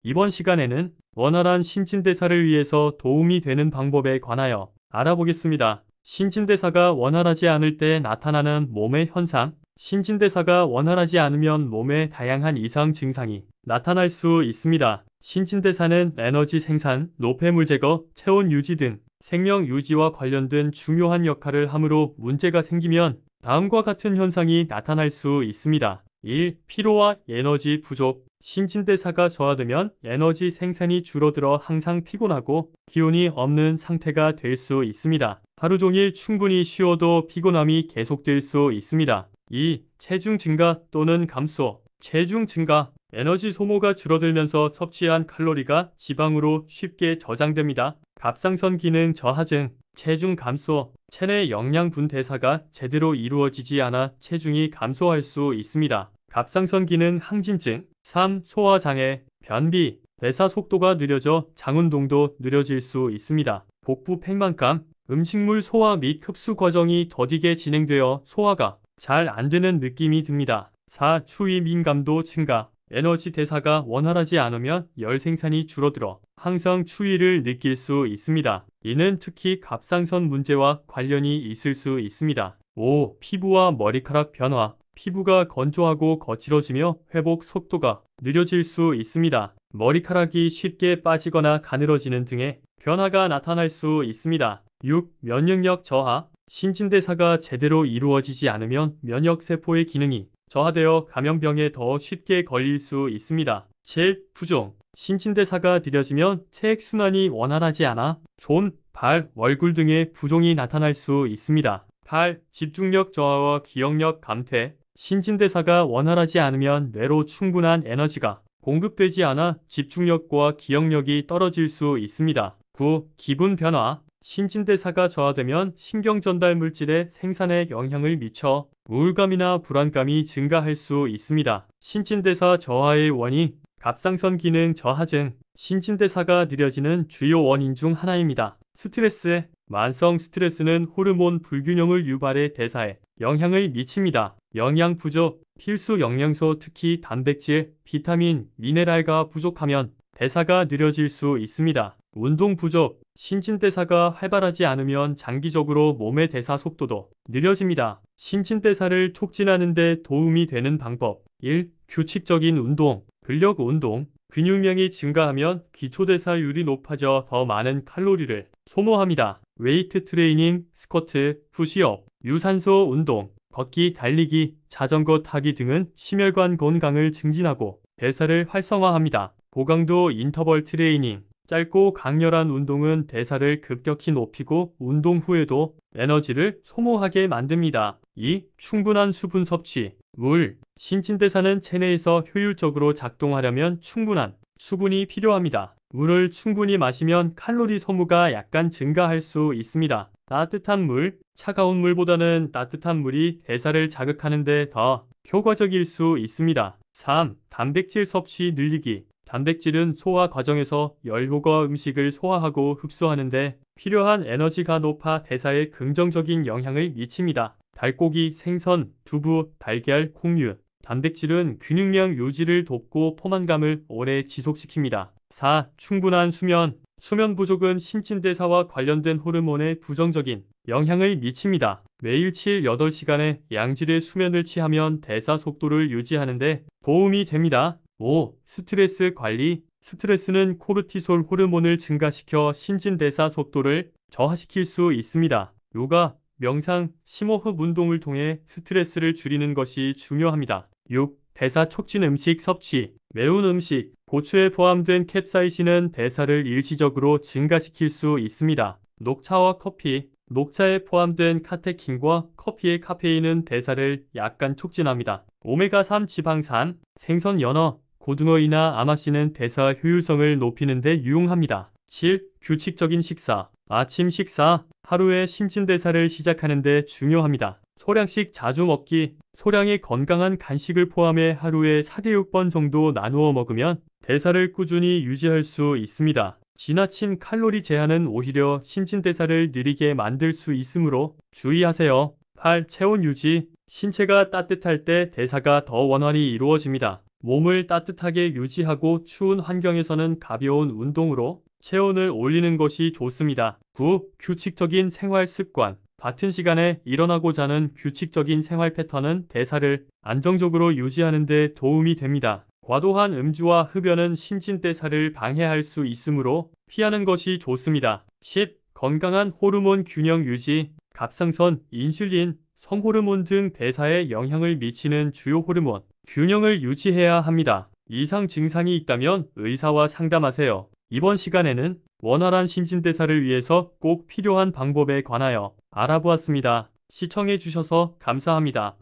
이번 시간에는 원활한 신진대사를 위해서 도움이 되는 방법에 관하여 알아보겠습니다. 신진대사가 원활하지 않을 때 나타나는 몸의 현상. 신진대사가 원활하지 않으면 몸에 다양한 이상 증상이 나타날 수 있습니다. 신진대사는 에너지 생산, 노폐물 제거, 체온 유지 등 생명 유지와 관련된 중요한 역할을 하므로 문제가 생기면 다음과 같은 현상이 나타날 수 있습니다. 1. 피로와 에너지 부족. 신진대사가 저하되면 에너지 생산이 줄어들어 항상 피곤하고 기운이 없는 상태가 될 수 있습니다. 하루 종일 충분히 쉬어도 피곤함이 계속될 수 있습니다. 2. 체중 증가 또는 감소. 체중 증가, 에너지 소모가 줄어들면서 섭취한 칼로리가 지방으로 쉽게 저장됩니다. 갑상선 기능 저하증, 체중 감소, 체내 영양분 대사가 제대로 이루어지지 않아 체중이 감소할 수 있습니다. 갑상선 기능 항진증. 3. 소화장애, 변비, 대사 속도가 느려져 장운동도 느려질 수 있습니다. 복부 팽만감, 음식물 소화 및 흡수 과정이 더디게 진행되어 소화가 잘 안되는 느낌이 듭니다. 4. 추위 민감도 증가, 에너지 대사가 원활하지 않으면 열 생산이 줄어들어 항상 추위를 느낄 수 있습니다. 이는 특히 갑상선 문제와 관련이 있을 수 있습니다. 5. 피부와 머리카락 변화. 피부가 건조하고 거칠어지며 회복 속도가 느려질 수 있습니다. 머리카락이 쉽게 빠지거나 가늘어지는 등의 변화가 나타날 수 있습니다. 6. 면역력 저하. 신진대사가 제대로 이루어지지 않으면 면역세포의 기능이 저하되어 감염병에 더 쉽게 걸릴 수 있습니다. 7. 부종. 신진대사가 느려지면 체액순환이 원활하지 않아 손, 발, 얼굴 등의 부종이 나타날 수 있습니다. 8. 집중력 저하와 기억력 감퇴. 신진대사가 원활하지 않으면 뇌로 충분한 에너지가 공급되지 않아 집중력과 기억력이 떨어질 수 있습니다. 9. 기분 변화. 신진대사가 저하되면 신경전달 물질의 생산에 영향을 미쳐 우울감이나 불안감이 증가할 수 있습니다. 신진대사 저하의 원인. 갑상선 기능 저하증. 신진대사가 느려지는 주요 원인 중 하나입니다. 스트레스. 만성 스트레스는 호르몬 불균형을 유발해 대사에 영향을 미칩니다. 영양 부족. 필수 영양소 특히 단백질, 비타민, 미네랄가 부족하면 대사가 느려질 수 있습니다. 운동 부족. 신진대사가 활발하지 않으면 장기적으로 몸의 대사 속도도 느려집니다. 신진대사를 촉진하는 데 도움이 되는 방법. 1. 규칙적인 운동. 근력 운동. 근육량이 증가하면 기초대사율이 높아져 더 많은 칼로리를 소모합니다. 웨이트 트레이닝, 스쿼트, 푸시업, 유산소 운동, 걷기, 달리기, 자전거 타기 등은 심혈관 건강을 증진하고 대사를 활성화합니다. 고강도 인터벌 트레이닝. 짧고 강렬한 운동은 대사를 급격히 높이고 운동 후에도 에너지를 소모하게 만듭니다. 2. 충분한 수분 섭취. 물. 신진대사는 체내에서 효율적으로 작동하려면 충분한 수분이 필요합니다. 물을 충분히 마시면 칼로리 소모가 약간 증가할 수 있습니다. 따뜻한 물. 차가운 물보다는 따뜻한 물이 대사를 자극하는 데 더 효과적일 수 있습니다. 3. 단백질 섭취 늘리기. 단백질은 소화 과정에서 열효과 음식을 소화하고 흡수하는 데 필요한 에너지가 높아 대사에 긍정적인 영향을 미칩니다. 닭고기, 생선, 두부, 달걀, 콩류. 단백질은 근육량 유지를 돕고 포만감을 오래 지속시킵니다. 4. 충분한 수면. 수면 부족은 신진대사와 관련된 호르몬에 부정적인 영향을 미칩니다. 매일 7-8시간의 양질의 수면을 취하면 대사 속도를 유지하는 데 도움이 됩니다. 5. 스트레스 관리. 스트레스는 코르티솔 호르몬을 증가시켜 신진대사 속도를 저하시킬 수 있습니다. 요가, 명상, 심호흡 운동을 통해 스트레스를 줄이는 것이 중요합니다. 6. 대사 촉진 음식 섭취. 매운 음식, 고추에 포함된 캡사이신은 대사를 일시적으로 증가시킬 수 있습니다. 녹차와 커피. 녹차에 포함된 카테킨과 커피의 카페인은 대사를 약간 촉진합니다. 오메가3 지방산, 생선 연어, 고등어이나 아마씨는 대사 효율성을 높이는 데 유용합니다. 7. 규칙적인 식사. 아침 식사. 하루의 신진대사를 시작하는 데 중요합니다. 소량씩 자주 먹기. 소량의 건강한 간식을 포함해 하루에 4-6번 정도 나누어 먹으면 대사를 꾸준히 유지할 수 있습니다. 지나친 칼로리 제한은 오히려 신진대사를 느리게 만들 수 있으므로 주의하세요. 8. 체온 유지. 신체가 따뜻할 때 대사가 더 원활히 이루어집니다. 몸을 따뜻하게 유지하고 추운 환경에서는 가벼운 운동으로 체온을 올리는 것이 좋습니다. 9. 규칙적인 생활 습관. 같은 시간에 일어나고 자는 규칙적인 생활 패턴은 대사를 안정적으로 유지하는 데 도움이 됩니다. 과도한 음주와 흡연은 신진대사를 방해할 수 있으므로 피하는 것이 좋습니다. 10. 건강한 호르몬 균형 유지. 갑상선, 인슐린, 성호르몬 등 대사에 영향을 미치는 주요 호르몬 균형을 유지해야 합니다. 이상 증상이 있다면 의사와 상담하세요. 이번 시간에는 원활한 신진대사를 위해서 꼭 필요한 방법에 관하여 알아보았습니다. 시청해 주셔서 감사합니다.